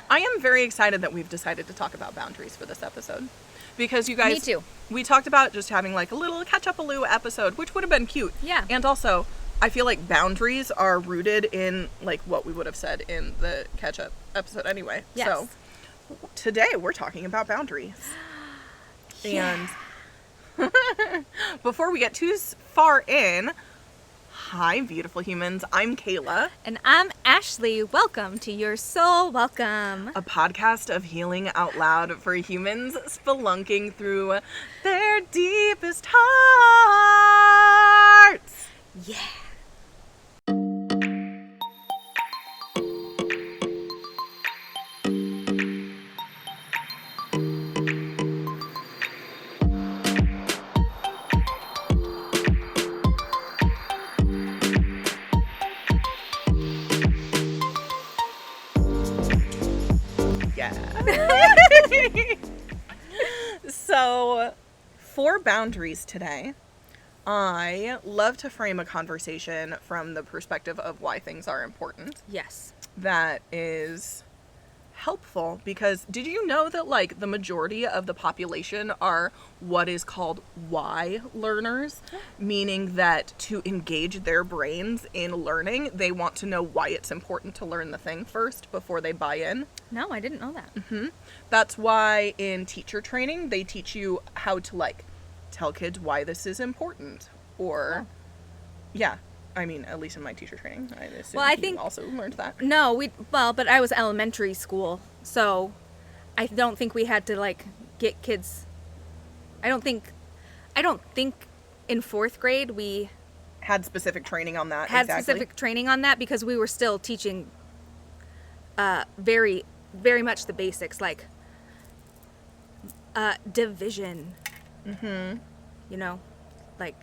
I am very excited that we've decided to talk about boundaries for this episode. Because you guys... Me too. We talked about just having like a little catch-up-a-loo episode, which would have been cute. Yeah. And also, I feel like boundaries are rooted in like what we would have said in the catch-up episode anyway. Yes. So, today we're talking about boundaries. Yeah. And before we get too far in... Hi, beautiful humans. I'm Kayla. And I'm Ashley. Welcome to Your Soul Welcome. A podcast of healing out loud for humans spelunking through their deepest hearts. Yeah. So, for boundaries today, I love to frame a conversation from the perspective of why things are important. Yes. That is helpful because did you know that like the majority of the population are what is called why learners, meaning that to engage their brains in learning, they want to know why it's important to learn the thing first before they buy in. No, I didn't know that. Mm-hmm. That's why in teacher training, they teach you how to, like, tell kids why this is important. Or, yeah, I mean, at least in my teacher training, I assume I you think also learned that. No, but I was elementary school, so I don't think we had to, like, get kids. I don't think in fourth grade we Had specific training on that, had exactly. specific training on that because we were still teaching very, very much the basics, like division. Mm-hmm. You know, like...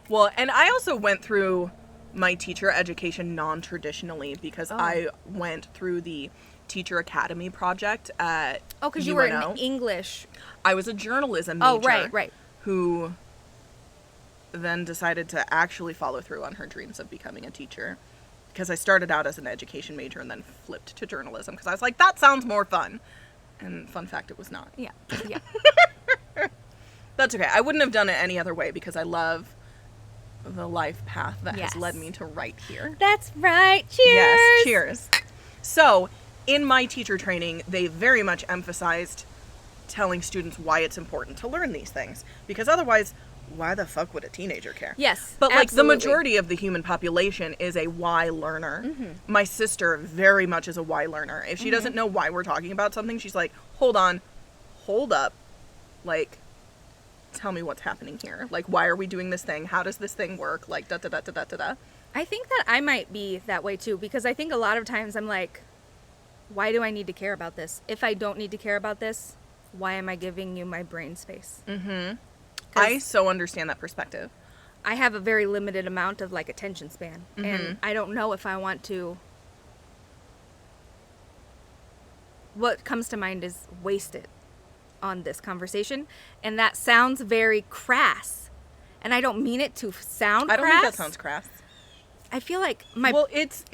Well, and I also went through my teacher education non-traditionally because I went through the Teacher Academy project at Oh, because you UNO. were in English. I was a journalism major. Oh, right. Who then decided to actually follow through on her dreams of becoming a teacher. Because I started out as an education major and then flipped to journalism because I was like, that sounds more fun. And fun fact, it was not. Yeah. That's okay. I wouldn't have done it any other way because I love the life path that Yes. has led me to right here. That's right. Cheers. Yes, cheers. So, in my teacher training, they very much emphasized telling students why it's important to learn these things. Because otherwise, why the fuck would a teenager care? Yes, But, like, absolutely. the majority of the human population is a why learner. Mm-hmm. My sister very much is a why learner. If she doesn't know why we're talking about something, she's like, hold up. Like, tell me what's happening here. Like, why are we doing this thing? How does this thing work? Like, da-da-da-da-da-da-da. I think that I might be that way too, because I think a lot of times I'm like, why do I need to care about this? If I don't need to care about this, why am I giving you my brain space? Mm-hmm. I so understand that perspective. I have a very limited amount of, like, attention span, Mm-hmm. and I don't know if I want to... What comes to mind is waste it on this conversation, and that sounds very crass, and I don't mean it to sound crass. I don't think that sounds crass. I feel like Well, it's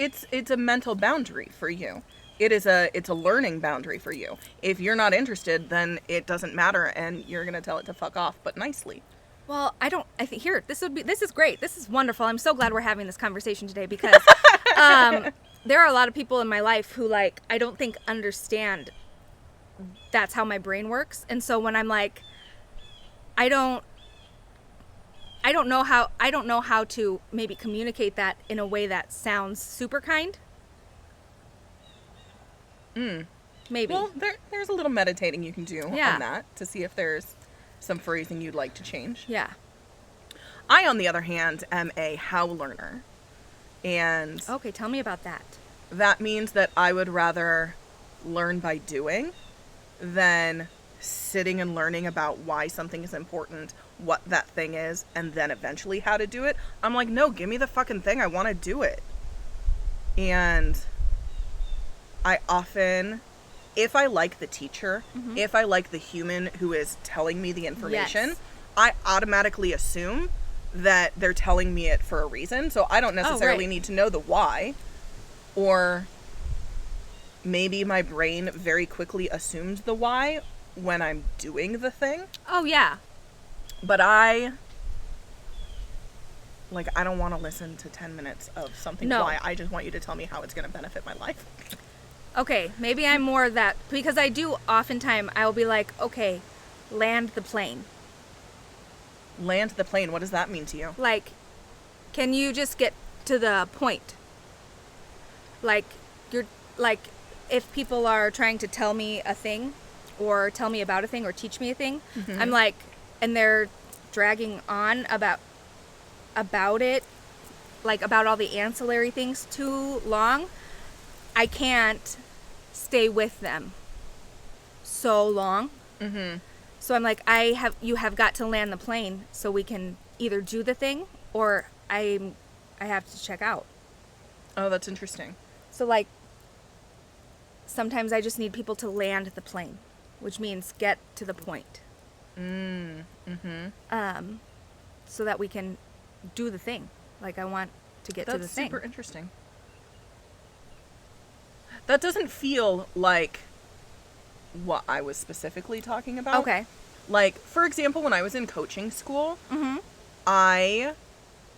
a mental boundary for you. It's a learning boundary for you. If you're not interested, then it doesn't matter, and you're gonna tell it to fuck off, but nicely. Well, I think here, this is great. This is wonderful. I'm so glad we're having this conversation today because there are a lot of people in my life who, like, I don't think understand that's how my brain works. And so when I'm like, I don't know how to maybe communicate that in a way that sounds super kind. Maybe. Well, there's a little meditating you can do on Yeah. that to see if there's some phrasing you'd like to change. Yeah. I, on the other hand, am a how learner. And Okay, tell me about that. that means that I would rather learn by doing than sitting and learning about why something is important, what that thing is, and then eventually how to do it. I'm like, no, give me the fucking thing. I want to do it. And I often, if I like the teacher, if I like the human who is telling me the information, Yes. I automatically assume that they're telling me it for a reason. So I don't necessarily right. need to know the why or maybe my brain very quickly assumes the why when I'm doing the thing. Oh, yeah. But I don't want to listen to 10 minutes of something No. why. I just want you to tell me how it's going to benefit my life. Okay, maybe I'm more of that, because I do oftentimes, I'll be like, okay, land the plane. Land the plane. What does that mean to you? Like, can you just get to the point? Like, if people are trying to tell me a thing, or tell me about a thing, or teach me a thing, Mm-hmm. I'm like, and they're dragging on about it, like about all the ancillary things too long, I can't stay with them so long. Mm-hmm. So I'm like, you have got to land the plane so we can either do the thing or I have to check out. Oh, that's interesting. So like, sometimes I just need people to land the plane, which means get to the point. Mm-hmm. So that we can do the thing. Like, I want to get to the That's thing. super interesting. That doesn't feel like what I was specifically talking about. Okay. Like, for example, when I was in coaching school, Mm-hmm. I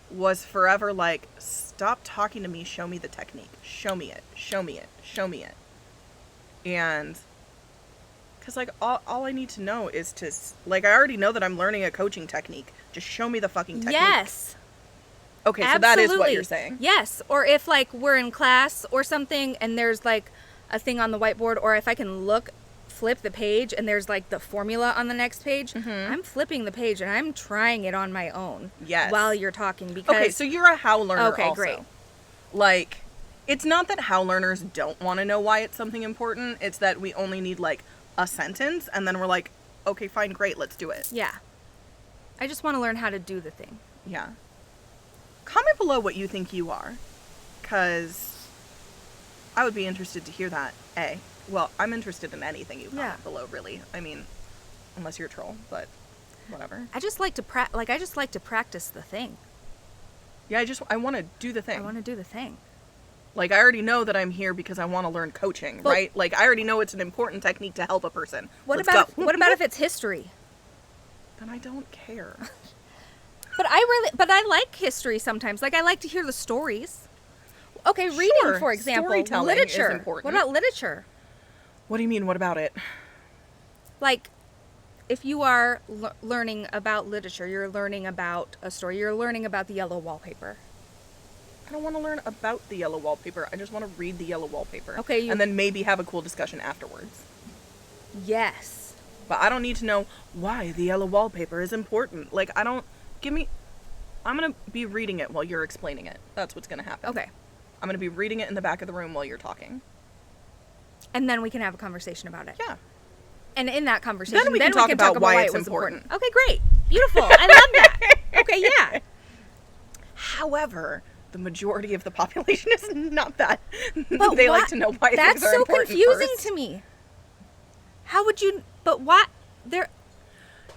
was forever like, stop talking to me, show me the technique. Show me it. Show me it. Show me it. And because, like, all I need to know is to, like, I already know that I'm learning a coaching technique. Just show me the fucking technique. Yes. Okay, so Absolutely. that is what you're saying. Yes. Or if, like, we're in class or something and there's, like, a thing on the whiteboard, or if I can flip the page and there's, like, the formula on the next page, Mm-hmm. I'm flipping the page and I'm trying it on my own. Yes. While you're talking, because... Okay, so you're a how learner Okay, also. great. Like, it's not that how learners don't want to know why it's something important. It's that we only need, like, a sentence, and then we're like, okay, fine, great, let's do it. Yeah. I just want to learn how to do the thing. Yeah. Comment below what you think you are, because I would be interested to hear that. Well, I'm interested in anything you comment below, really. I mean, unless you're a troll, but whatever. I just like to practice the thing. Yeah, I want to do the thing. I want to do the thing. Like, I already know that I'm here because I want to learn coaching, But- right? Like, I already know it's an important technique to help a person. What Let's about go. what about if it's history? Then I don't care. But I like history sometimes. Like, I like to hear the stories. Okay, reading, Sure, for example, storytelling is literature. important. What about literature? What do you mean, what about it? Like, if you are learning about literature, you're learning about a story, you're learning about the yellow wallpaper. I don't want to learn about the yellow wallpaper. I just want to read the yellow wallpaper. Okay, and then maybe have a cool discussion afterwards. Yes. But I don't need to know why the yellow wallpaper is important. Like, I'm going to be reading it while you're explaining it. That's what's going to happen. Okay. I'm going to be reading it in the back of the room while you're talking. And then we can have a conversation about it. Yeah. And in that conversation, Then we can talk about why it's it was important. Okay, great. Beautiful. I love that. Okay, yeah. However, the majority of the population is not that. But they why- like to know why That's things are so important confusing first. to me. How would you... But what... There...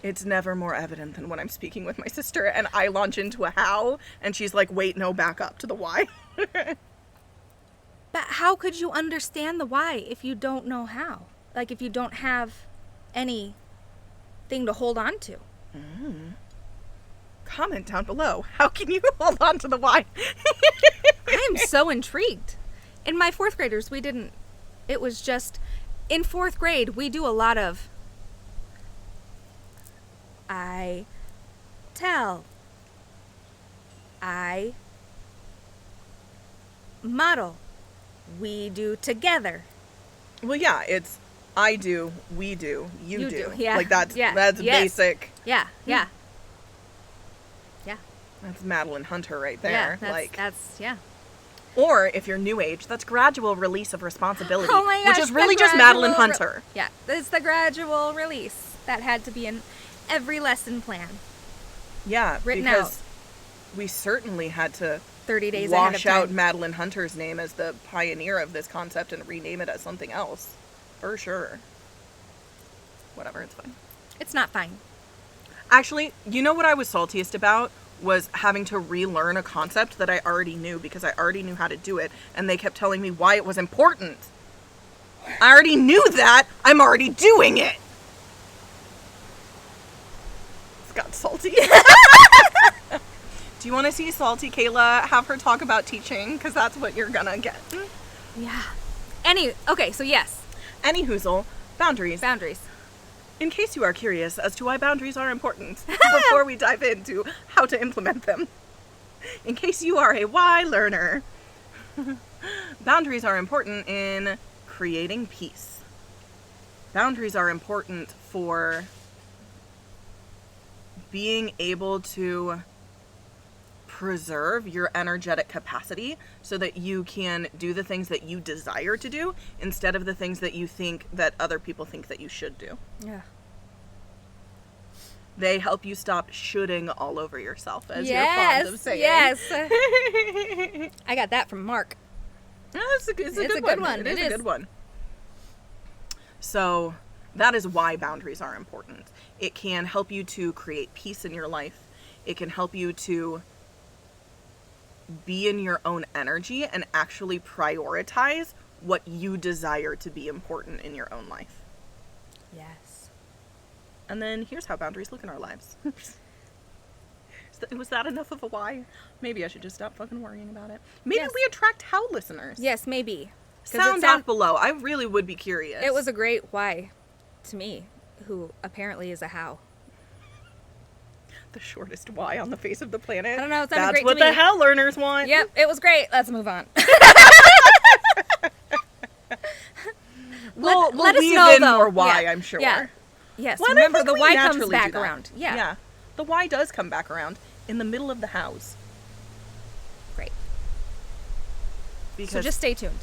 It's never more evident than when I'm speaking with my sister and I launch into a how, and she's like, wait, no, back up to the why. But how could you understand the why if you don't know how? Like, if you don't have anything to hold on to. Comment down below. How can you hold on to the why? I am so intrigued. In my fourth graders, we didn't... It was just... In fourth grade, we do a lot of... I tell. I model. We do together. Well, yeah, it's I do, we do, you do. Yeah. Like, that's yes. basic. Yeah, yeah. Yeah. That's Madeline Hunter right there. Yeah, that's yeah. Or, if you're new age, that's gradual release of responsibility. Oh my gosh, which is the really just gradual Madeline Hunter. Yeah, it's the gradual release. That had to be in every lesson plan. Yeah, Written because we certainly had to 30 days ahead of wash time. out Madeline Hunter's name as the pioneer of this concept and rename it as something else. For sure. Whatever, it's fine. It's not fine. Actually, you know what I was saltiest about? Was having to relearn a concept that I already knew because I already knew how to do it, and they kept telling me why it was important. I already knew that. I'm already doing it. It's got salty. Do you want to see salty Kayla? Have her talk about teaching, because that's what you're gonna get. Yeah. Okay, so yes. Any hoozle, boundaries. Boundaries. In case you are curious as to why boundaries are important, before we dive into how to implement them, in case you are a why learner, boundaries are important in creating peace. Boundaries are important for being able to preserve your energetic capacity so that you can do the things that you desire to do instead of the things that you think that other people think that you should do. Yeah. They help you stop shoulding all over yourself, as you're Yes. fond of saying. Yes. I got that from Mark. It's a good one. It is a good one. So that is why boundaries are important. It can help you to create peace in your life. It can help you to be in your own energy and actually prioritize what you desire to be important in your own life. Yes. And then here's how boundaries look in our lives. Was that enough of a why? Maybe I should just stop fucking worrying about it. Maybe Yes. we attract how listeners. Yes, maybe. Sound off below. I really would be curious. It was a great why to me, who apparently is a how. The shortest why on the face of the planet. I don't know, it sounded That's great to what me. the hell learners want. Yep, it was great. Let's move on. We'll let us weave know, in though. more why, Yeah. I'm sure. Yeah. Yes, Well, and I remember think the we why comes naturally back do that. around. Yeah. The why does come back around in the middle of the house. Great. Because So just stay tuned.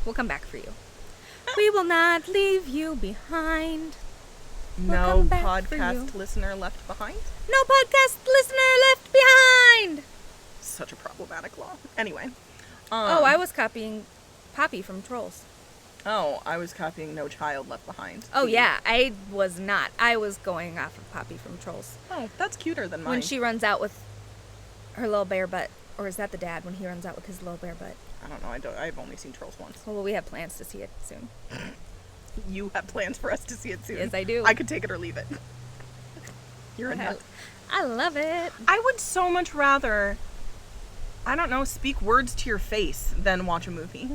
We'll come back for you. We will not leave you behind. no come back for podcast you. listener left behind. No podcast listener left behind. Such a problematic law. Anyway. Oh, I was copying Poppy from Trolls. Oh, I was copying No Child Left Behind. Oh, yeah, I was not. I was going off of Poppy from Trolls. Oh, that's cuter than mine. When she runs out with her little bear butt. Or is that the dad when he runs out with his little bear butt? I don't know. I've only seen Trolls once. Well, we have plans to see it soon. You have plans for us to see it soon. Yes, I do. I could take it or leave it. You're in hell. I love it. I would so much rather, I don't know, speak words to your face than watch a movie.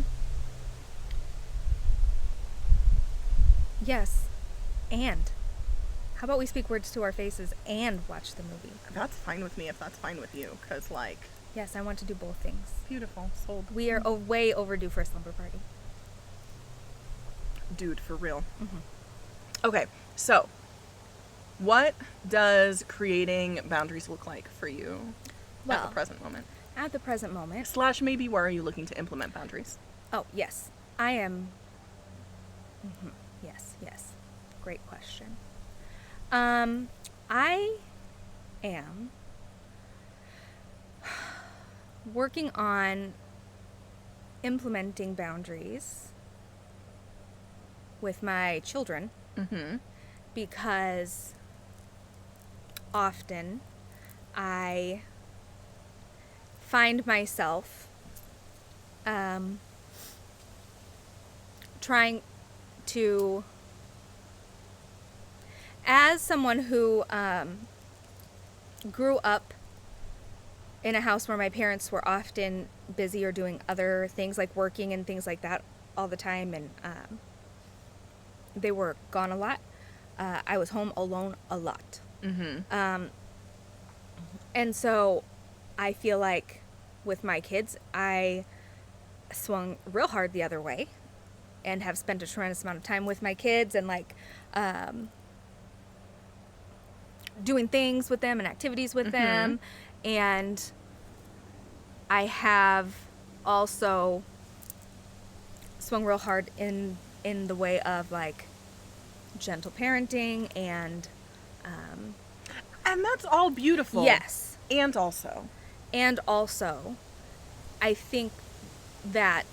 Yes. And how about we speak words to our faces and watch the movie? That's fine with me if that's fine with you, because, like, Yes, I want to do both things. beautiful, sold. We are way overdue for a slumber party. Dude, for real. Mm-hmm. Okay, so what does creating boundaries look like for you at Well, the present moment? at the present moment. Slash, maybe where are you looking to implement boundaries? Oh, yes. I am. Yes, yes. Great question. I am working on implementing boundaries with my children Mm-hmm. because often I find myself trying to, as someone who grew up in a house where my parents were often busy or doing other things like working and things like that all the time, and they were gone a lot. I was home alone a lot. Mm-hmm. And so I feel like with my kids, I swung real hard the other way and have spent a tremendous amount of time with my kids and like doing things with them and activities with them. And I have also swung real hard in the way of like gentle parenting and And that's all beautiful. yes. And also, And also, I think that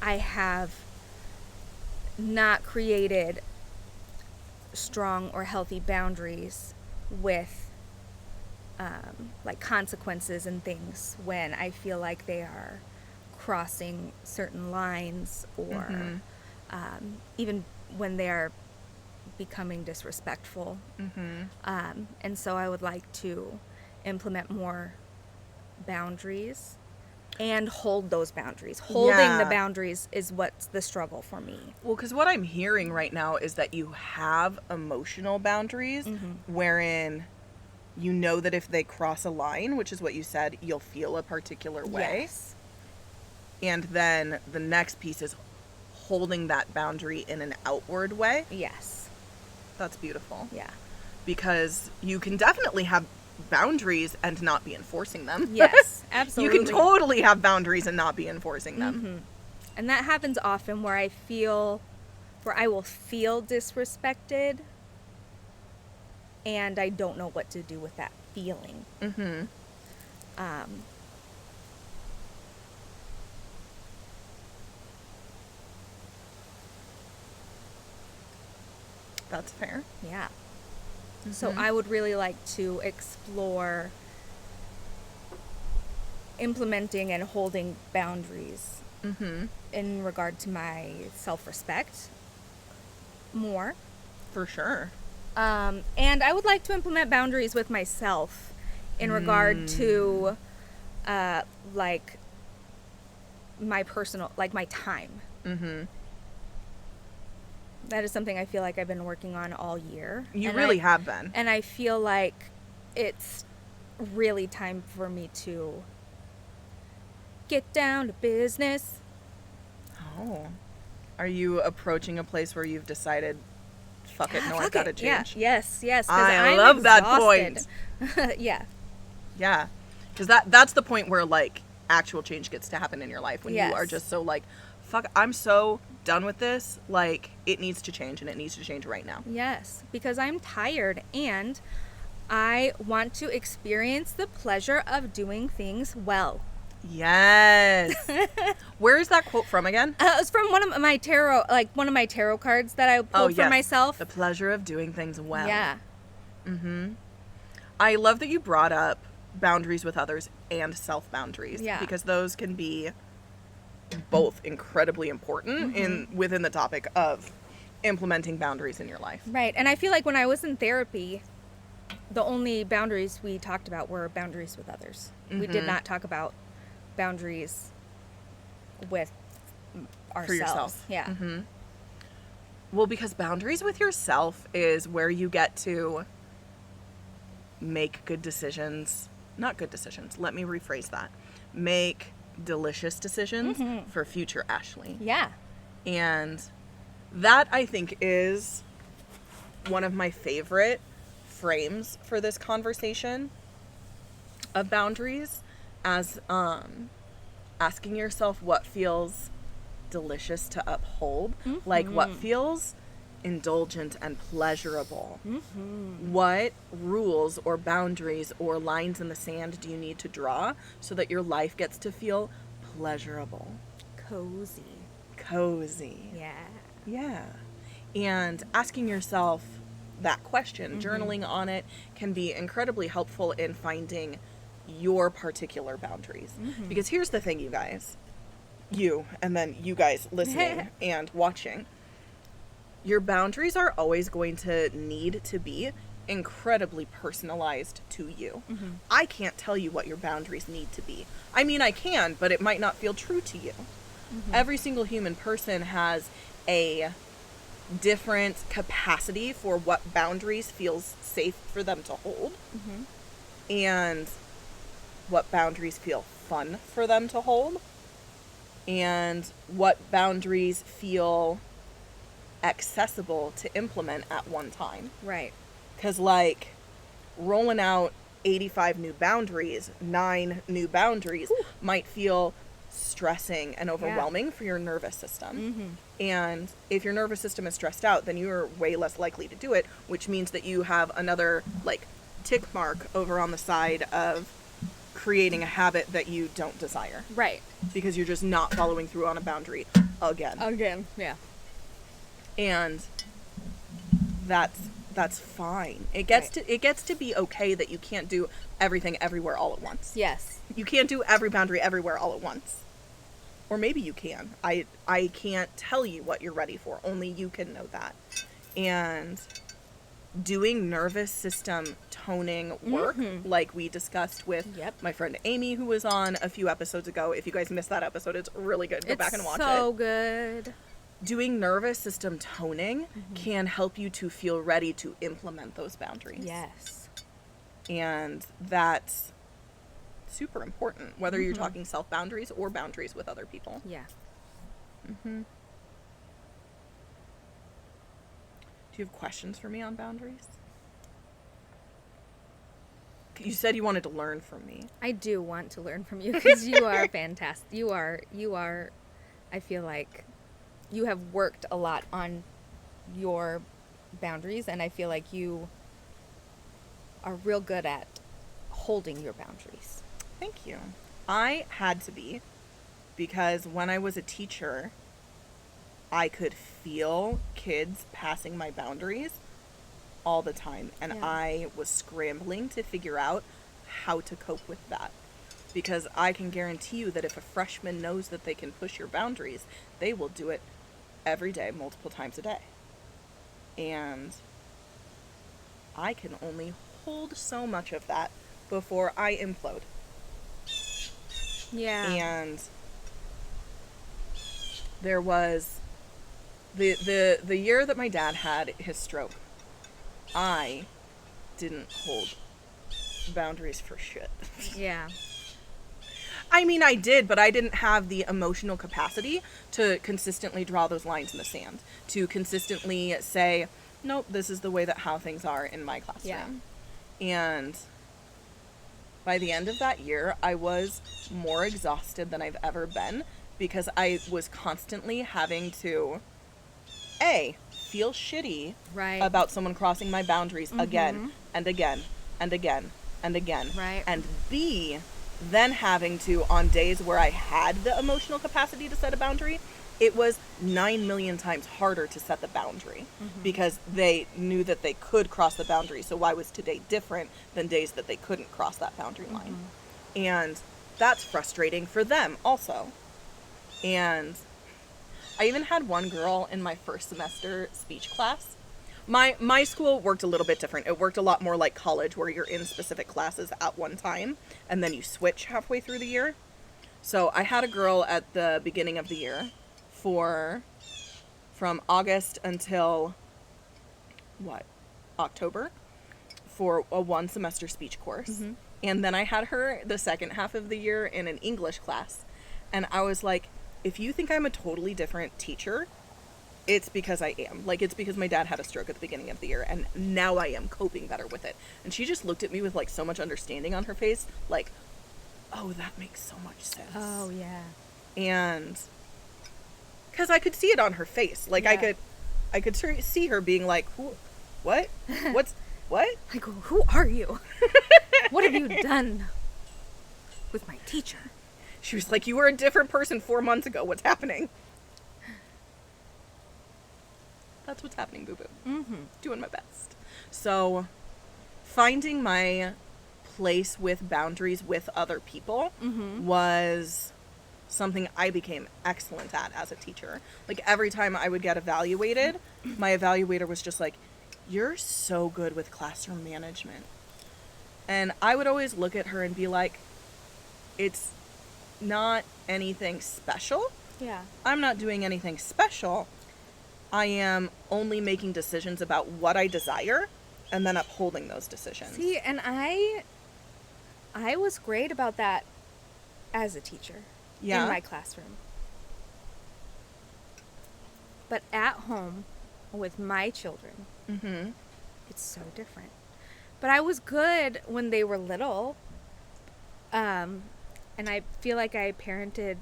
I have not created strong or healthy boundaries with like consequences and things when I feel like they are crossing certain lines, or Mm-hmm. even when they're becoming disrespectful. Mm-hmm. And so I would like to implement more boundaries and hold those boundaries. Holding the Yeah. boundaries is what's the struggle for me. Well, because what I'm hearing right now is that you have emotional boundaries wherein you know that if they cross a line, which is what you said, you'll feel a particular way. Yes. And then the next piece is holding that boundary in an outward way. Yes. That's beautiful. Yeah. Because you can definitely have boundaries and not be enforcing them. Yes, absolutely. You can totally have boundaries and not be enforcing them. And that happens often where I will feel disrespected and I don't know what to do with that feeling. Mm-hmm. That's fair. Yeah. So I would really like to explore implementing and holding boundaries in regard to my self-respect more. For sure. And I would like to implement boundaries with myself in regard to, like, my personal, like, my time. Mm-hmm. That is something I feel like I've been working on all year. You And really have been. And I feel like it's really time for me to get down to business. Oh. Are you approaching a place where you've decided, fuck it, no, I've Fuck got to it. Yeah. change? Yes. 'Cause I I'm love that exhausted. Yeah. Yeah. Because that's the point where, like, actual change gets to happen in your life. When you are Yes. just so, like, fuck, I'm so done with this. Like, it needs to change, and it needs to change right now. Yes. Because I'm tired and I want to experience the pleasure of doing things well. Yes. Where is that quote from again? It was from one of my tarot cards that I pulled for yes. myself. The pleasure of doing things well. Yeah. I love that you brought up boundaries with others and self-boundaries. Yeah. Because those can be both incredibly important within the topic of implementing boundaries in your life. Right. And I feel like when I was in therapy, the only boundaries we talked about were boundaries with others. We did not talk about boundaries with ourselves. For yourself. Yeah. Well, because boundaries with yourself is where you get to make good decisions. Not good decisions. Let me rephrase that. Make delicious decisions for future Ashley. Yeah. And that, I think, is one of my favorite frames for this conversation of boundaries, as asking yourself what feels delicious to uphold, like what feels indulgent and pleasurable. What rules or boundaries or lines in the sand do you need to draw so that your life gets to feel pleasurable, cozy? Yeah. And asking yourself that question, journaling on it, can be incredibly helpful in finding your particular boundaries. Because here's the thing, you guys, and then you guys listening and watching, your boundaries are always going to need to be incredibly personalized to you. I can't tell you what your boundaries need to be. I mean, I can, but it might not feel true to you. Every single human person has a different capacity for what boundaries feels safe for them to hold, and what boundaries feel fun for them to hold, and what boundaries feel accessible to implement at one time. Right. Because, like, rolling out 85 new boundaries, 9 new boundaries, might feel stressing and overwhelming for your nervous system. And if your nervous system is stressed out, then you're way less likely to do it, which means that you have another, like, tick mark over on the side of creating a habit that you don't desire. Right. Because you're just not following through on a boundary again. Yeah. And that's fine. It gets to be okay that you can't do everything everywhere all at once. Yes. You can't do every boundary everywhere all at once. or maybe you can. I can't tell you what you're ready for. Only you can know that. And doing nervous system toning work, like we discussed with my friend Amy, who was on a few episodes ago. If you guys missed that episode, it's really good. Go back and watch it. So good. Doing nervous system toning can help you to feel ready to implement those boundaries. Yes. And that's super important, whether you're talking self-boundaries or boundaries with other people. Yeah. Do you have questions for me on boundaries? You said you wanted to learn from me. I do want to learn from you because you are fantastic. You are, I feel like you have worked a lot on your boundaries, and I feel like you are real good at holding your boundaries. Thank you. I had to be, because when I was a teacher, I could feel kids passing my boundaries all the time, and I was scrambling to figure out how to cope with that. Because I can guarantee you that if a freshman knows that they can push your boundaries, they will do it every day, multiple times a day. And I can only hold so much of that before I implode. Yeah. And there was the year that my dad had his stroke, I didn't hold boundaries for shit. Yeah. I mean, I did, but I didn't have the emotional capacity to consistently draw those lines in the sand, to consistently say, nope, this is the way that how things are in my classroom. Yeah. And by the end of that year, I was more exhausted than I've ever been, because I was constantly having to, feel shitty about someone crossing my boundaries again and again and again and again. Right. And B, then having to, on days where I had the emotional capacity to set a boundary, it was 9 million times harder to set the boundary because they knew that they could cross the boundary. So why was today different than days that they couldn't cross that boundary line? And that's frustrating for them also. And I even had one girl in my first semester speech class. My school worked a little bit different. It worked a lot more like college, where you're in specific classes at one time and then you switch halfway through the year. So I had a girl at the beginning of the year from August until October, for a 1 semester speech course. And then I had her the second half of the year in an English class. And I was like, if you think I'm a totally different teacher, it's because I am. Like, it's because my dad had a stroke at the beginning of the year, and now I am coping better with it. And she just looked at me with, like, so much understanding on her face, like, oh, that makes so much sense. Oh, yeah. And because I could see it on her face. Like, I could see her being like, what? What? Like, who are you? What have you done with my teacher? She was like, you were a different person 4 months ago. What's happening? That's what's happening, boo-boo. Doing my best. So, finding my place with boundaries with other people was something I became excellent at as a teacher. Like, every time I would get evaluated, my evaluator was just like, you're so good with classroom management. And I would always look at her and be like, it's not anything special. Yeah. I'm not doing anything special. I am only making decisions about what I desire and then upholding those decisions. See, and I was great about that as a teacher in my classroom. But at home with my children, it's so different. But I was good when they were little. And I feel like I parented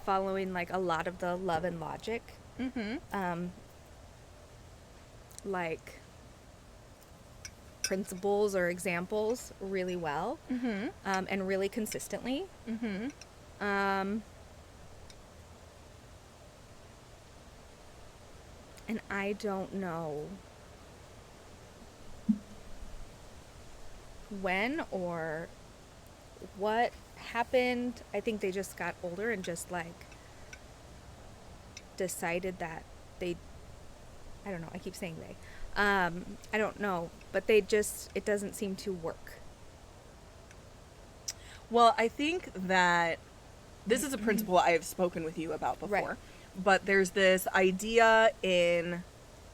following, like, a lot of the love and logic. Like, principles or examples really well. And really consistently. And I don't know when or what happened. I think they just got older and just, like, decided that they, I don't know, I keep saying they, I don't know, but they just, it doesn't seem to work. Well, I think that this is a principle I have spoken with you about before. Right. But there's this idea in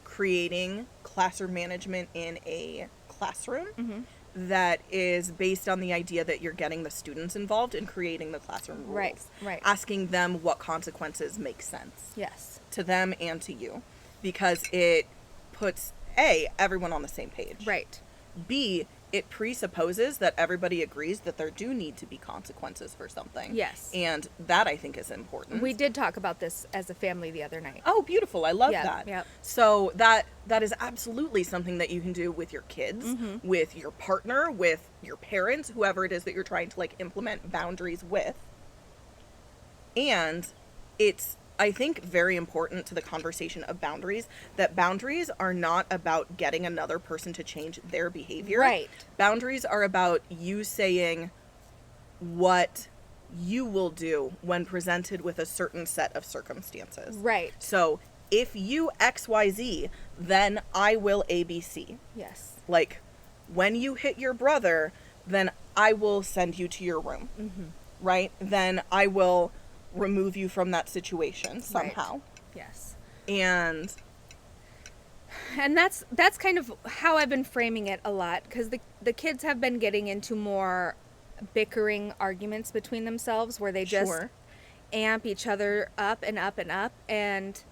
creating classroom management in a classroom that is based on the idea that you're getting the students involved in creating the classroom rules. Right. Asking them what consequences make sense. Yes. To them and to you. Because it puts, A, everyone on the same page. Right. B, it presupposes that everybody agrees that there do need to be consequences for something. Yes. And that, I think, is important. We did talk about this as a family the other night. Oh, beautiful. I love Yeah, that. yep. So that is absolutely something that you can do with your kids, with your partner, with your parents, whoever it is that you're trying to like implement boundaries with. And it's, I think, very important to the conversation of boundaries that boundaries are not about getting another person to change their behavior. Right. Boundaries are about you saying what you will do when presented with a certain set of circumstances. Right. So if you XYZ, then I will ABC. Yes. Like when you hit your brother, then I will send you to your room. Right? Then I will remove you from that situation somehow. Right. Yes. And that's kind of how I've been framing it a lot, because the kids have been getting into more bickering arguments between themselves where they just amp each other up and up and up, and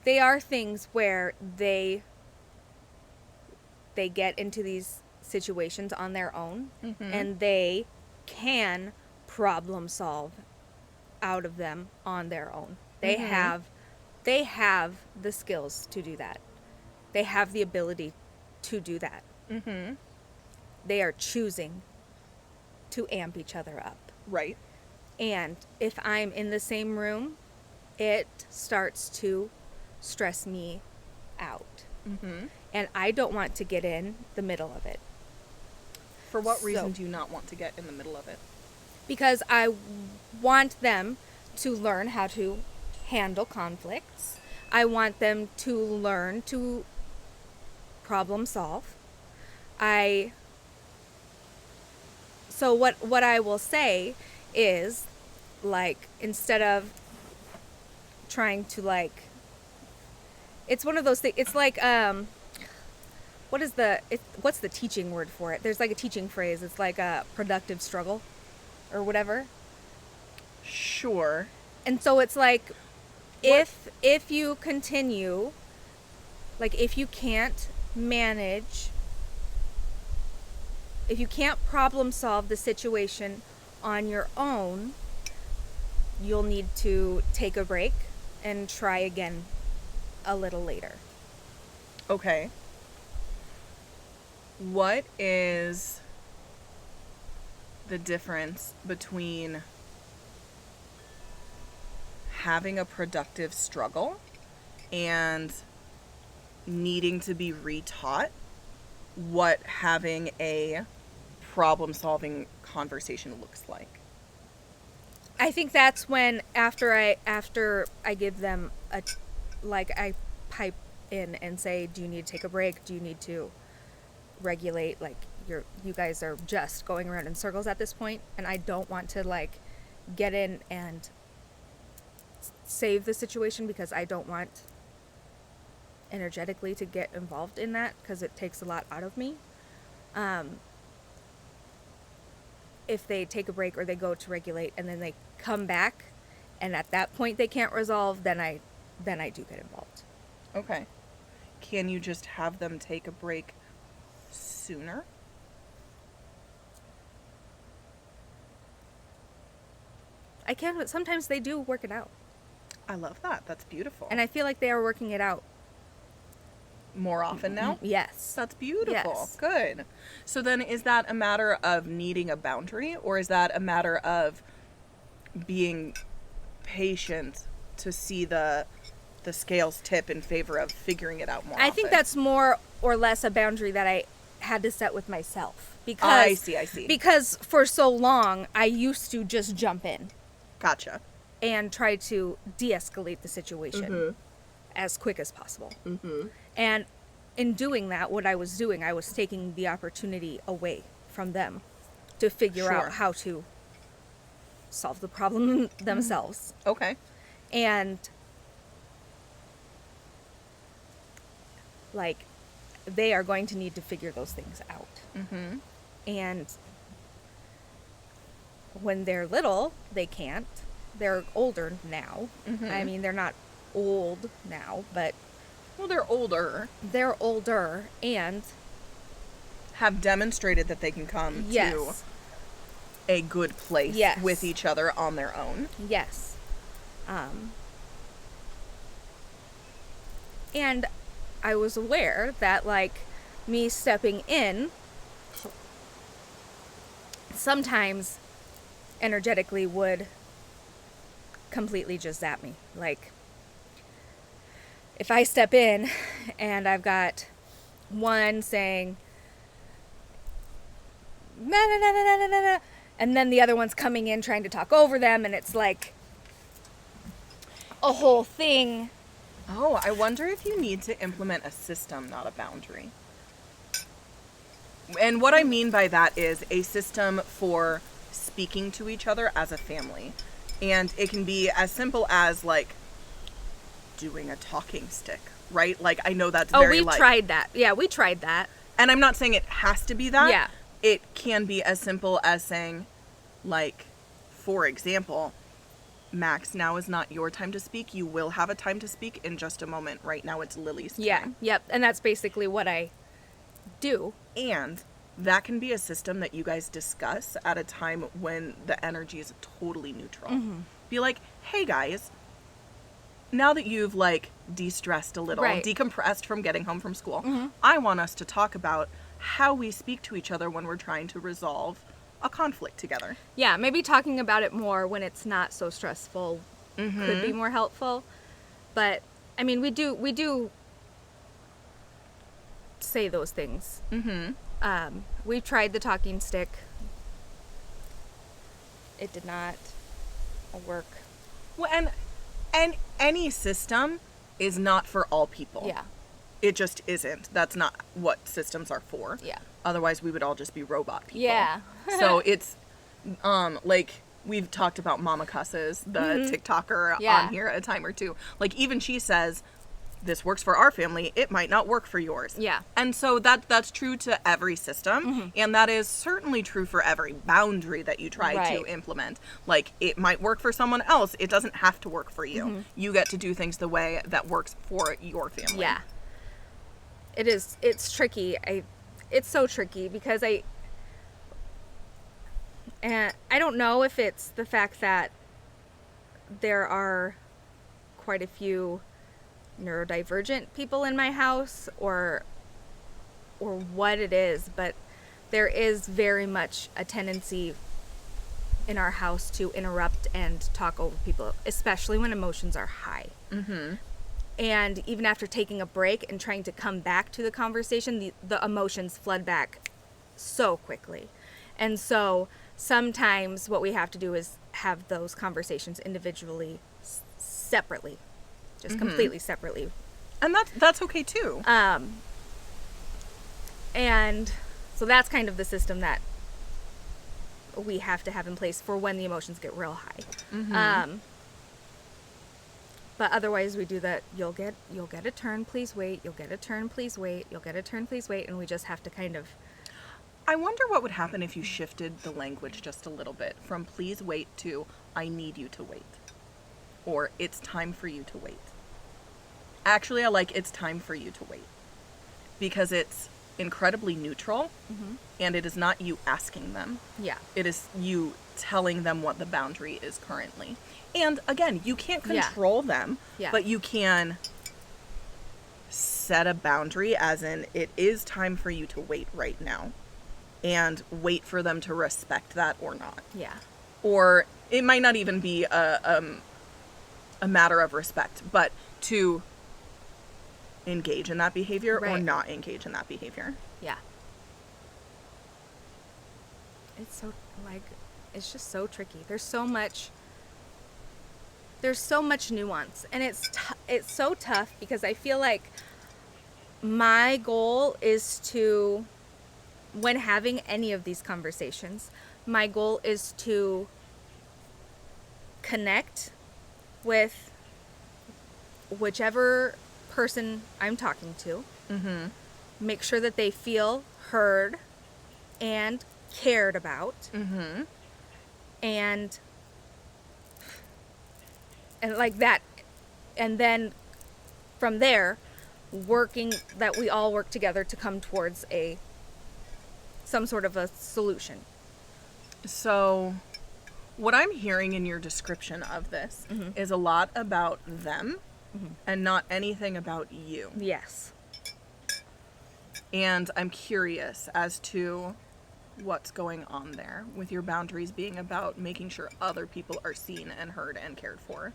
they are things where they get into these situations on their own and they can problem solve out of them on their own. They have the skills to do that. They have the ability to do that. They are choosing to amp each other up. right. And if I'm in the same room, it starts to stress me out. And I don't want to get in the middle of it. For what reason do you not want to get in the middle of it? Because I want them to learn how to handle conflicts. I want them to learn to problem solve. So what I will say is, like, instead of trying to, like, it's one of those things, it's like, what's the teaching word for it? There's like a teaching phrase. It's like a productive struggle or whatever. Sure. And so it's like, if you continue, like, if you can't manage, if you can't problem solve the situation on your own, you'll need to take a break and try again a little later. Okay. What is the difference between having a productive struggle and needing to be retaught what having a problem-solving conversation looks like? I think that's when after I give them I pipe in and say, do you need to take a break? Do you need to regulate? Like, you guys are just going around in circles at this point, and I don't want to, like, get in and save the situation, because I don't want energetically to get involved in that, because it takes a lot out of me. If they take a break or they go to regulate and then they come back and at that point they can't resolve, then I do get involved. Okay. Can you just have them take a break sooner? I can, but sometimes they do work it out. I love that. That's beautiful. And I feel like they are working it out more often now? Yes. That's beautiful. Yes. Good. So then is that a matter of needing a boundary, or is that a matter of being patient to see the scales tip in favor of figuring it out more I often? think that's more or less a boundary that I had to set with myself. Because I see. Because for so long I used to just jump in. Gotcha. and try to de-escalate the situation as quick as possible. And in doing that, what I was doing, I was taking the opportunity away from them to figure out how to solve the problem themselves. Okay. And like, they are going to need to figure those things out. And when they're little, they can't. They're older now. I mean, they're not old now, but Well, they're older. they're older and Have demonstrated that they can come to a good place with each other on their own. Yes. And I was aware that, like, me stepping in sometimes energetically would completely just zap me. Like, if I step in and I've got one saying, na na na na na na na, and then the other one's coming in trying to talk over them, and it's like a whole thing. Oh, I wonder if you need to implement a system, not a boundary. And what I mean by that is a system for speaking to each other as a family. And it can be as simple as, like, doing a talking stick, right? Like, I know that's very, we tried that. Yeah, we tried that. And I'm not saying it has to be that. Yeah. It can be as simple as saying, like, for example, Max, now is not your time to speak. You will have a time to speak in just a moment. Right now it's Lily's time. Yeah, yep. And that's basically what I do. And that can be a system that you guys discuss at a time when the energy is totally neutral. Be like, hey guys, now that you've, like, de-stressed a little, decompressed from getting home from school, I want us to talk about how we speak to each other when we're trying to resolve a conflict together. Yeah, maybe talking about it more when it's not so stressful could be more helpful. But I mean, we do say those things. We tried the talking stick. It did not work. Well, and any system is not for all people. Yeah. It just isn't. That's not what systems are for. Yeah. Otherwise, we would all just be robot people. Yeah. So it's, like, we've talked about Mama Cusses, the TikToker, on here a time or two. Like, even she says, this works for our family, it might not work for yours. Yeah. And so that's true to every system, and that is certainly true for every boundary that you try to implement. Like, it might work for someone else, it doesn't have to work for you. You get to do things the way that works for your family. Yeah. It's tricky. It's so tricky because I don't know if it's the fact that there are quite a few neurodivergent people in my house or what it is, but there is very much a tendency in our house to interrupt and talk over people, especially when emotions are high. And even after taking a break and trying to come back to the conversation, the emotions flood back so quickly. And so sometimes what we have to do is have those conversations individually, separately, just completely separately. And that's okay too. And so that's kind of the system that we have to have in place for when the emotions get real high. But otherwise we do that, you'll get a turn, please wait, you'll get a turn, please wait, you'll get a turn, please wait, and we just have to kind of... I wonder what would happen if you shifted the language just a little bit from please wait to I need you to wait. Or it's time for you to wait. Actually, I like it's time for you to wait. Because it's incredibly neutral, and it is not you asking them. Yeah. It is you telling them what the boundary is currently. And again, you can't control them, but you can set a boundary as in it is time for you to wait right now. And wait for them to respect that or not. Yeah. Or it might not even be a matter of respect, but to engage in that behavior or not engage in that behavior. Yeah. It's so, like, it's just so tricky. There's so much there's so much nuance, and it's so tough because I feel like my goal is to, when having any of these conversations, my goal is to connect with whichever person I'm talking to, make sure that they feel heard and cared about, and like that, and then from there, working that we all work together to come towards some sort of a solution. So, what I'm hearing in your description of this is a lot about them and not anything about you. Yes. And I'm curious as to what's going on there, with your boundaries being about making sure other people are seen and heard and cared for.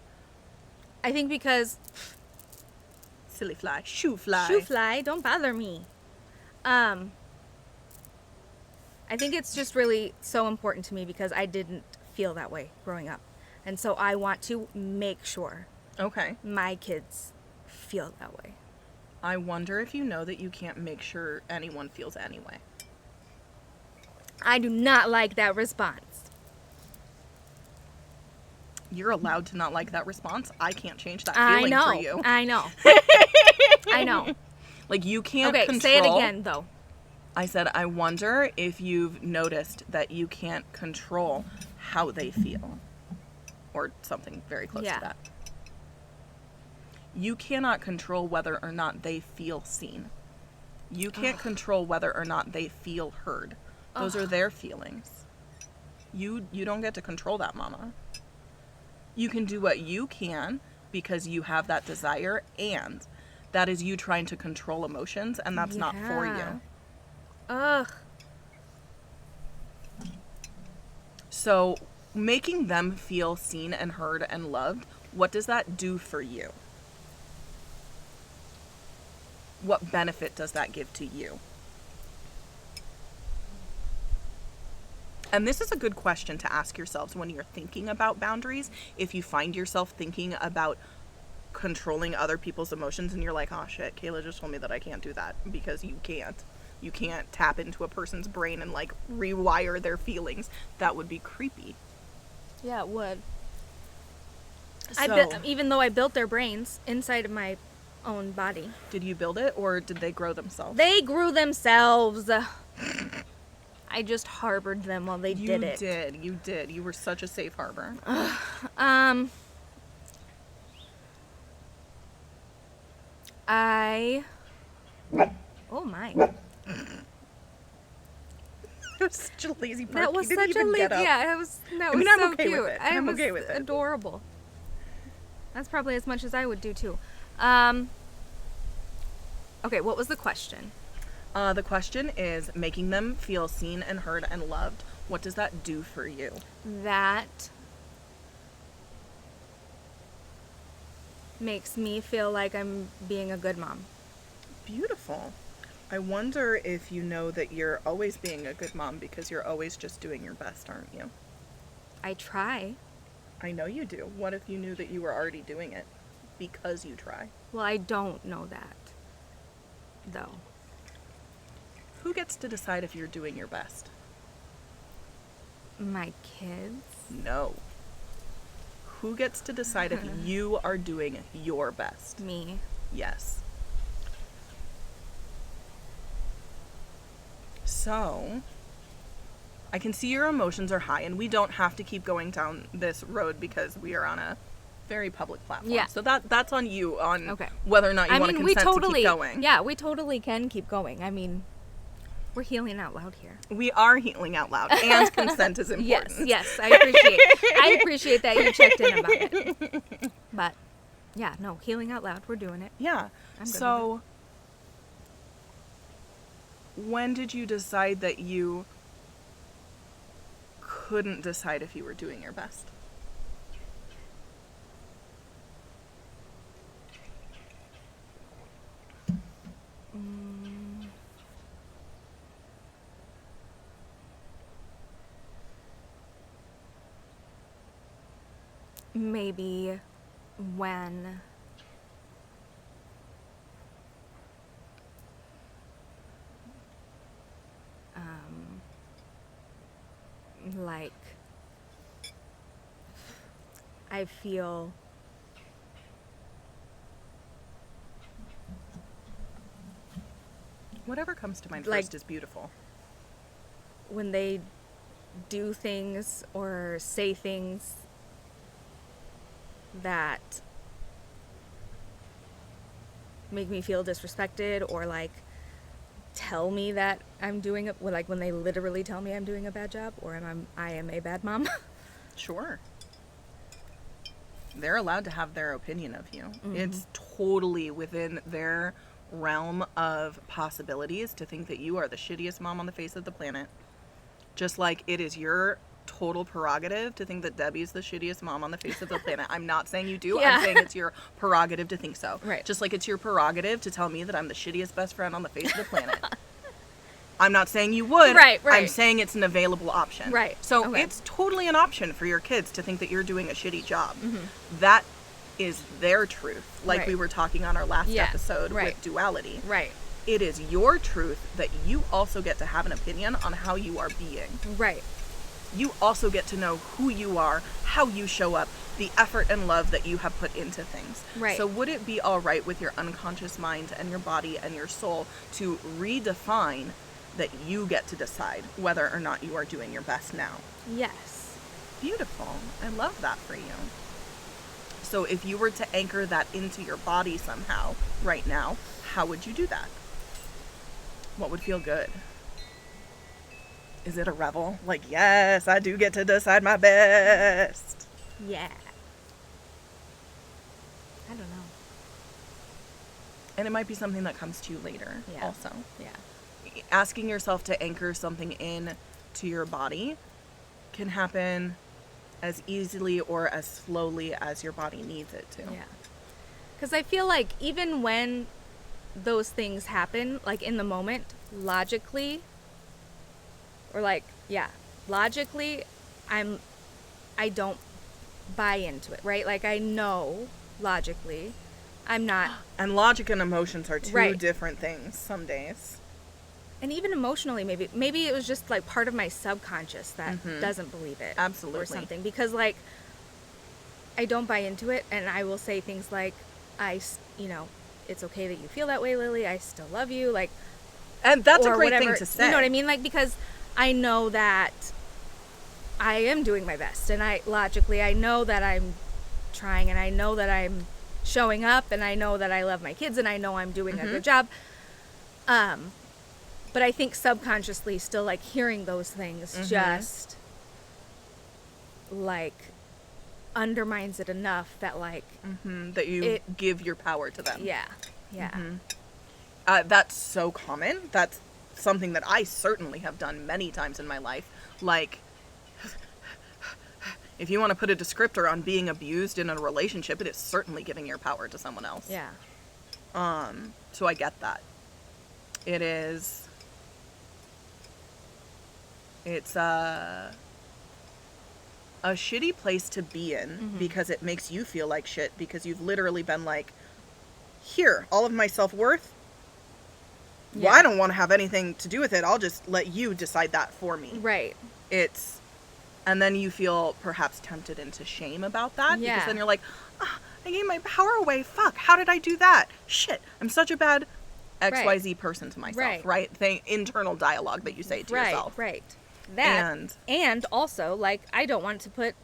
I think because Silly fly. Shoo fly. shoe fly, don't bother me. I think it's just really so important to me because I didn't feel that way growing up. And so I want to make sure Okay. my kids feel that way. I wonder if you know that you can't make sure anyone feels anyway. I do not like that response. You're allowed to not like that response. I can't change that I feeling know. for you. I know. I know. Like, you can't Okay, control... say it again, though. I said, I wonder if you've noticed that you can't control how they feel. Or something very close to that. You cannot control whether or not they feel seen. You can't control whether or not they feel heard. Those are their feelings. You don't get to control that, mama. You can do what you can because you have that desire, and that is you trying to control emotions, and that's not for you. Ugh. So, making them feel seen and heard and loved, what does that do for you? What benefit does that give to you? And this is a good question to ask yourselves when you're thinking about boundaries. If you find yourself thinking about controlling other people's emotions and you're like, oh shit, Kayla just told me that I can't do that, because you can't. You can't tap into a person's brain and like rewire their feelings. That would be creepy. Yeah, it would. So, even though I built their brains inside of my own body. did you build it, or did they grow themselves? They grew themselves. I just harbored them while they did it. You did. You were such a safe harbor. Oh my. It was such a lazy part. That was You didn't such a even get lazy. up. Yeah, it was. That I mean, was I'm so okay cute. with it. I'm okay with it. Adorable. That's probably as much as I would do too. Okay, what was the question? The question is, making them feel seen and heard and loved, what does that do for you? That makes me feel like I'm being a good mom. Beautiful. I wonder if you know that you're always being a good mom because you're always just doing your best, aren't you? I try. I know you do. What if you knew that you were already doing it because you try? Well, I don't know that, though. Who gets to decide if you're doing your best? My kids? No. Who gets to decide if you are doing your best? Me. Yes. So, I can see your emotions are high, and we don't have to keep going down this road because we are on a very public platform. Yeah. So that's on you, on Okay. whether or not you want to consent to keep going. Yeah, we totally can keep going. I mean, we're healing out loud here. We are healing out loud, and consent is important. Yes, I appreciate that you checked in about it. But, yeah, no, healing out loud, we're doing it. Yeah. I'm good So, when did you decide that you couldn't decide if you were doing your best? Maybe when like I feel Whatever comes to mind Like- first is beautiful. when they do things or say things that make me feel disrespected, or like tell me that I'm doing it, like when they literally tell me I'm doing a bad job, or I am a bad mom. Sure. They're allowed to have their opinion of you. Mm-hmm. It's totally within their realm of possibilities to think that you are the shittiest mom on the face of the planet. Just like it is your total prerogative to think that Debbie's the shittiest mom on the face of the planet. I'm not saying you do. Yeah. I'm saying it's your prerogative to think so. Right. Just like it's your prerogative to tell me that I'm the shittiest best friend on the face of the planet. I'm not saying you would. Right. I'm saying it's an available option. Right. So Okay. it's totally an option for your kids to think that you're doing a shitty job. Mm-hmm. That is their truth. Like Right. we were talking on our last Yeah. episode Right. with duality. Right. It is your truth that you also get to have an opinion on how you are being. Right. You also get to know who you are, how you show up, the effort and love that you have put into things. Right. So would it be all right with your unconscious mind and your body and your soul to redefine that you get to decide whether or not you are doing your best now? Yes. Beautiful. I love that for you. So if you were to anchor that into your body somehow right now, how would you do that? What would feel good? Is it a revel? Like, yes, I do get to decide my best. Yeah. I don't know. And it might be something that comes to you later Yeah. also. Yeah. Asking yourself to anchor something in to your body can happen as easily or as slowly as your body needs it to. Yeah. Because I feel like even when those things happen, like in the moment, logically, I don't buy into it, right? Like I know logically I'm not, And logic and emotions are two Right. different things some days. and even emotionally, maybe it was just like part of my subconscious that doesn't believe it. Absolutely. Or something. Because like, I don't buy into it, and I will say things like, it's okay that you feel that way, Lily. I still love you. Like, And that's a or great whatever. thing to say. You know what I mean? Like, because I know that I am doing my best, and I know that I'm trying, and I know that I'm showing up, and I know that I love my kids, and I know I'm doing a good job. But I think subconsciously still like hearing those things just like undermines it enough that like, that you give your power to them. yeah. That's so common. That's something that I certainly have done many times in my life. Like, if you want to put a descriptor on being abused in a relationship, it is certainly giving your power to someone else. Yeah. So I get that. It's a shitty place to be in because it makes you feel like shit because you've literally been like, here, all of my self-worth. Yeah. Well, I don't want to have anything to do with it. I'll just let you decide that for me. Right. And then you feel perhaps tempted into shame about that. Yeah. Because then you're like, I gave my power away. Fuck, how did I do that? Shit, I'm such a bad XYZ person to myself, right? Internal dialogue that you say to yourself. Right. That. And also, like, I don't want to put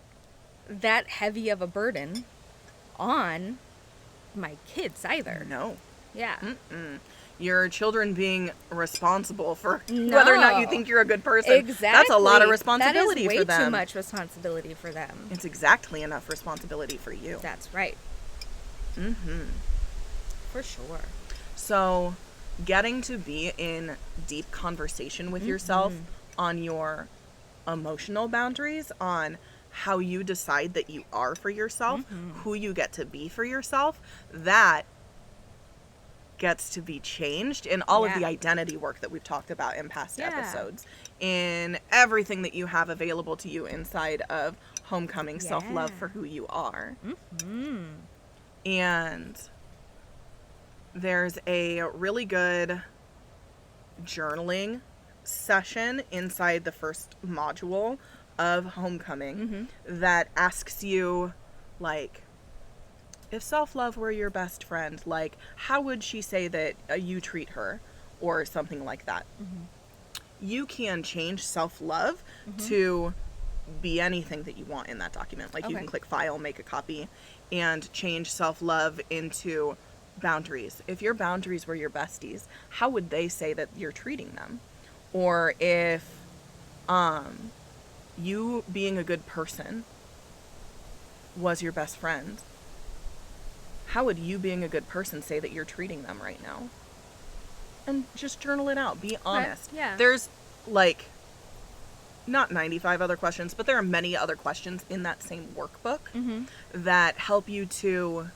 that heavy of a burden on my kids either. No. Yeah. Your children being responsible for whether or not you think you're a good person. Exactly. That's a lot of responsibility that is for them. way too much responsibility for them. It's exactly enough responsibility for you. That's right. For sure. So, getting to be in deep conversation with yourself on your emotional boundaries, on how you decide that you are for yourself, who you get to be for yourself, that gets to be changed in all of the identity work that we've talked about in past episodes, in everything that you have available to you inside of homecoming self-love for who you are. And there's a really good journaling session inside the first module of Homecoming that asks you, like, if self-love were your best friend, like, how would she say that you treat her, or something like that. You can change self-love to be anything that you want in that document. Like, you can click file, make a copy, and change self-love into boundaries. If your boundaries were your besties, how would they say that you're treating them? Or if you being a good person was your best friend, how would you being a good person say that you're treating them right now? And just journal it out. Be honest. Yeah. There's, like, not 95 other questions, but there are many other questions in that same workbook that help you to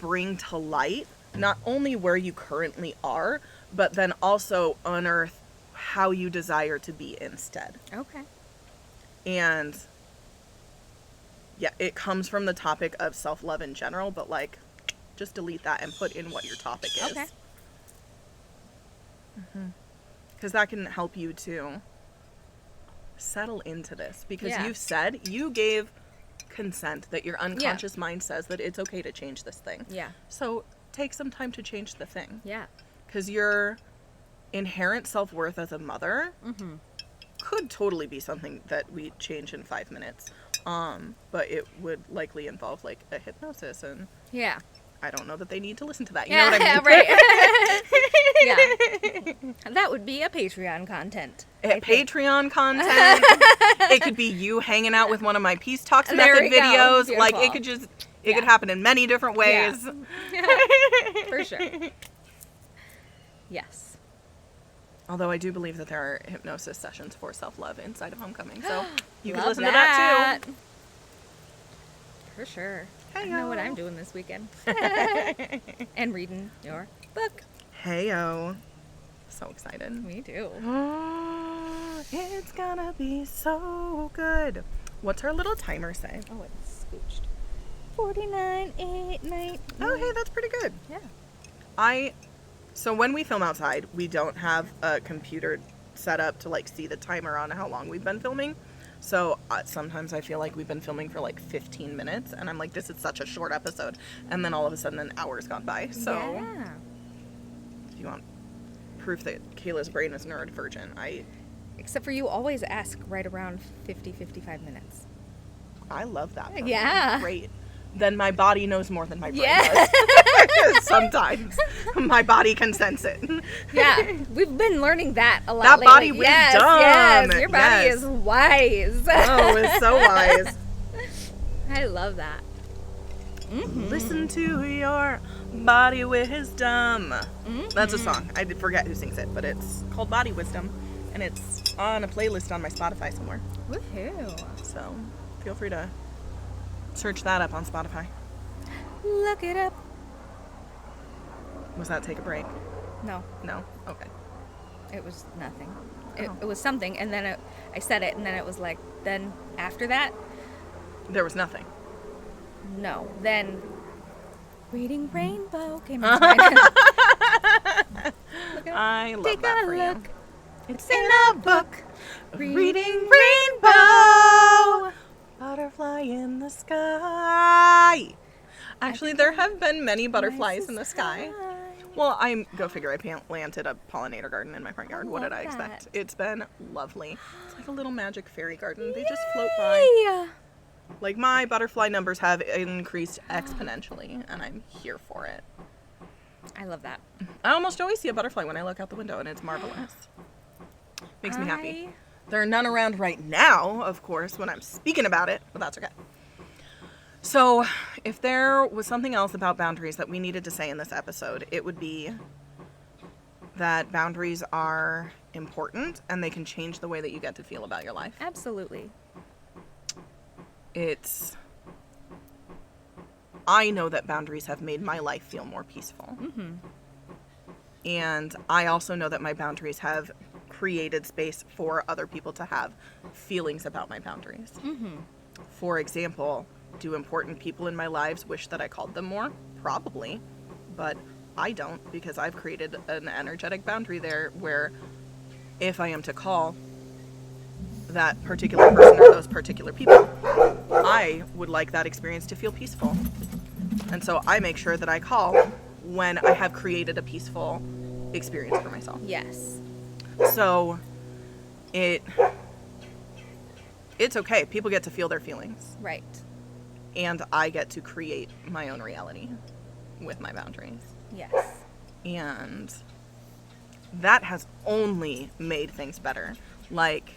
bring to light not only where you currently are, but then also unearth how you desire to be instead. Okay. And yeah, it comes from the topic of self-love in general, but, like, just delete that and put in what your topic is. Okay. Because that can help you to settle into this. Because you gave consent that your unconscious mind says that it's okay to change this thing. Yeah. So take some time to change the thing. Yeah. Because your inherent self-worth as a mother could totally be something that we change in 5 minutes. But it would likely involve, like, a hypnosis, and Yeah. I don't know that they need to listen to that. You know what I mean? Right. Yeah. That would be a Patreon content. Patreon content. It could be you hanging out with one of my Peace Talks method videos. Beautiful. Like, it could just, it could happen in many different ways. Yeah. For sure. Yes. Although I do believe that there are hypnosis sessions for self-love inside of Homecoming. So you can Love listen to that too. For sure. Hey-o. I know what I'm doing this weekend. And reading your book. Hey-o. So excited. Me too. Oh, it's gonna be so good. What's our little timer say? Oh, it's scooched. 49, 8, 9. Oh, hey, that's pretty good. Yeah. So when we film outside, we don't have a computer set up to, like, see the timer on how long we've been filming. So sometimes I feel like we've been filming for, like, 15 minutes, and I'm like, this is such a short episode. And then all of a sudden an hour's gone by. So Yeah. if you want proof that Kayla's brain is neurodivergent, Except for you always ask right around 50, 55 minutes. I love that. For me. Yeah. Great. Then my body knows more than my brain Yeah. does. Sometimes my body can sense it. Yeah, we've been learning that a lot That lately. body wisdom. Yes, your body Yes. is wise. Oh, it's so wise. I love that. Listen to your body wisdom. That's a song. I did forget who sings it, but it's called Body Wisdom, and it's on a playlist on my Spotify somewhere. Woohoo. So feel free to search that up on Spotify. Look it up. Was that Take a Break? No, No? Okay. it was nothing. Oh. It was something, and then I said it, and then it was like, then after that, There was nothing. no. Then Reading Rainbow came into mind. Look it up. I love Take that a for look. you. It's in a book. Reading Rainbow. Butterfly in the sky. Actually, there have been many butterflies in the sky. Well, go figure, I planted a pollinator garden in my front yard. What did I love expect? that. It's been lovely. It's like a little magic fairy garden. They just float by. Yay! Like, my butterfly numbers have increased exponentially, and I'm here for it. I love that. I almost always see a butterfly when I look out the window, and it's marvelous. Makes me happy. There are none around right now, of course, when I'm speaking about it, but that's okay. So, if there was something else about boundaries that we needed to say in this episode, it would be that boundaries are important and they can change the way that you get to feel about your life. Absolutely. I know that boundaries have made my life feel more peaceful. And I also know that my boundaries have created space for other people to have feelings about my boundaries. For example, Do important people in my lives wish that I called them more? Probably. But I don't, because I've created an energetic boundary there where if I am to call that particular person or those particular people, I would like that experience to feel peaceful. And so I make sure that I call when I have created a peaceful experience for myself. Yes. So it's okay. People get to feel their feelings. Right. And I get to create my own reality with my boundaries. Yes. And that has only made things better. Like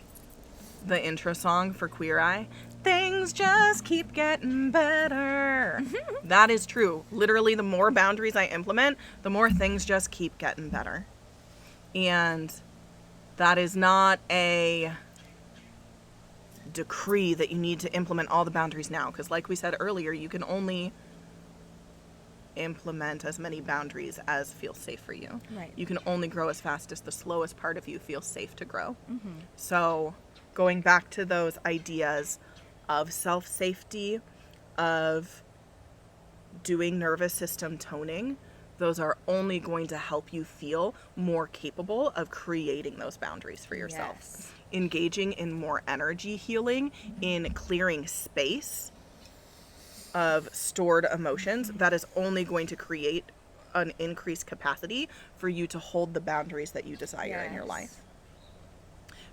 the intro song for Queer Eye, things just keep getting better. That is true. Literally, the more boundaries I implement, the more things just keep getting better. And that is not a decree that you need to implement all the boundaries now. Because like we said earlier, you can only implement as many boundaries as feel safe for you. Right. You can only grow as fast as the slowest part of you feels safe to grow. So going back to those ideas of self-safety, of doing nervous system toning, those are only going to help you feel more capable of creating those boundaries for yourself. Yes. Engaging in more energy healing, in clearing space of stored emotions, that is only going to create an increased capacity for you to hold the boundaries that you desire in your life.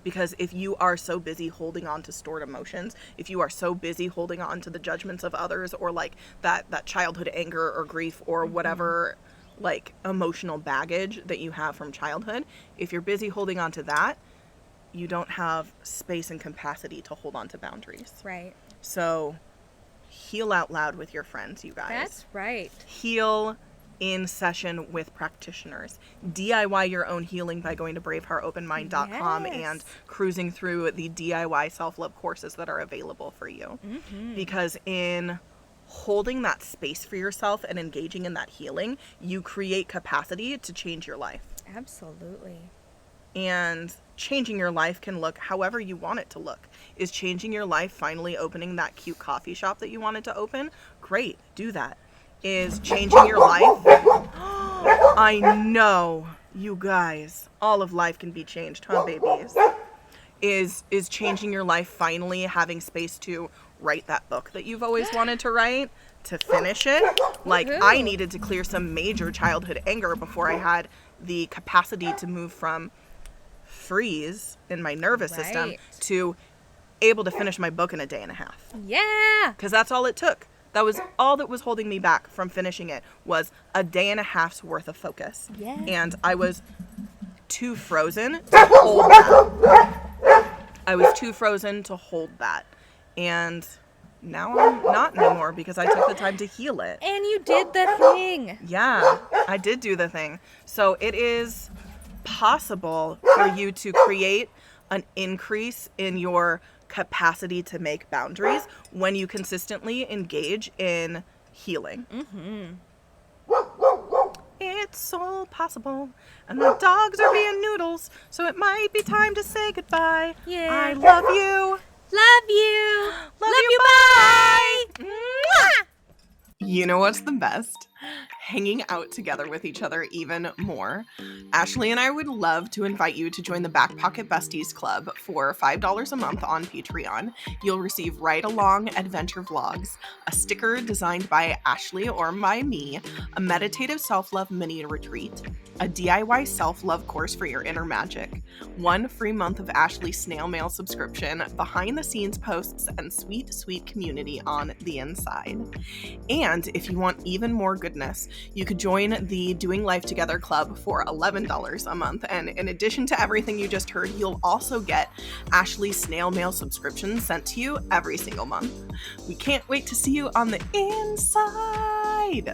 Because if you are so busy holding on to stored emotions, if you are so busy holding on to the judgments of others, or like that childhood anger or grief or whatever like emotional baggage that you have from childhood, if you're busy holding on to that, you don't have space and capacity to hold on to boundaries. Right. So heal out loud with your friends, you guys. That's right. Heal in session with practitioners. DIY your own healing by going to braveheartopenmind.com and cruising through the DIY self-love courses that are available for you. Because in holding that space for yourself and engaging in that healing, you create capacity to change your life. Absolutely. And changing your life can look however you want it to look. Is changing your life finally opening that cute coffee shop that you wanted to open? Great, do that. Is changing your life? I know, you guys, all of life can be changed, huh, babies? Is changing your life finally having space to write that book that you've always wanted to write, to finish it? Like, I needed to clear some major childhood anger before I had the capacity to move from freeze in my nervous system to able to finish my book in a day and a half. Yeah. Because that's all it took. That was all that was holding me back from finishing it, was a day and a half's worth of focus. Yeah. And I was too frozen to hold that. I was too frozen to hold that. And now I'm not anymore because I took the time to heal it. And you did the thing. Yeah, I did do the thing. So it is possible for you to create an increase in your capacity to make boundaries when you consistently engage in healing. It's so possible. And the dogs are being noodles, so it might be time to say goodbye. Yeah. I love you. Love you. Love you. Bye. Mwah! You know what's the best? Hanging out together with each other even more. Ashley and I would love to invite you to join the Back Pocket Besties Club for $5 a month on Patreon. You'll receive ride-along adventure vlogs, a sticker designed by Ashley or by me, a meditative self-love mini retreat, a DIY self-love course for your inner magic, 1 free month of Ashley's snail mail subscription, behind-the-scenes posts, and sweet, sweet community on the inside. And if you want even more goodness, you could join the Doing Life Together Club for $11 a month. And in addition to everything you just heard, you'll also get Ashley's snail mail subscription sent to you every single month. We can't wait to see you on the inside.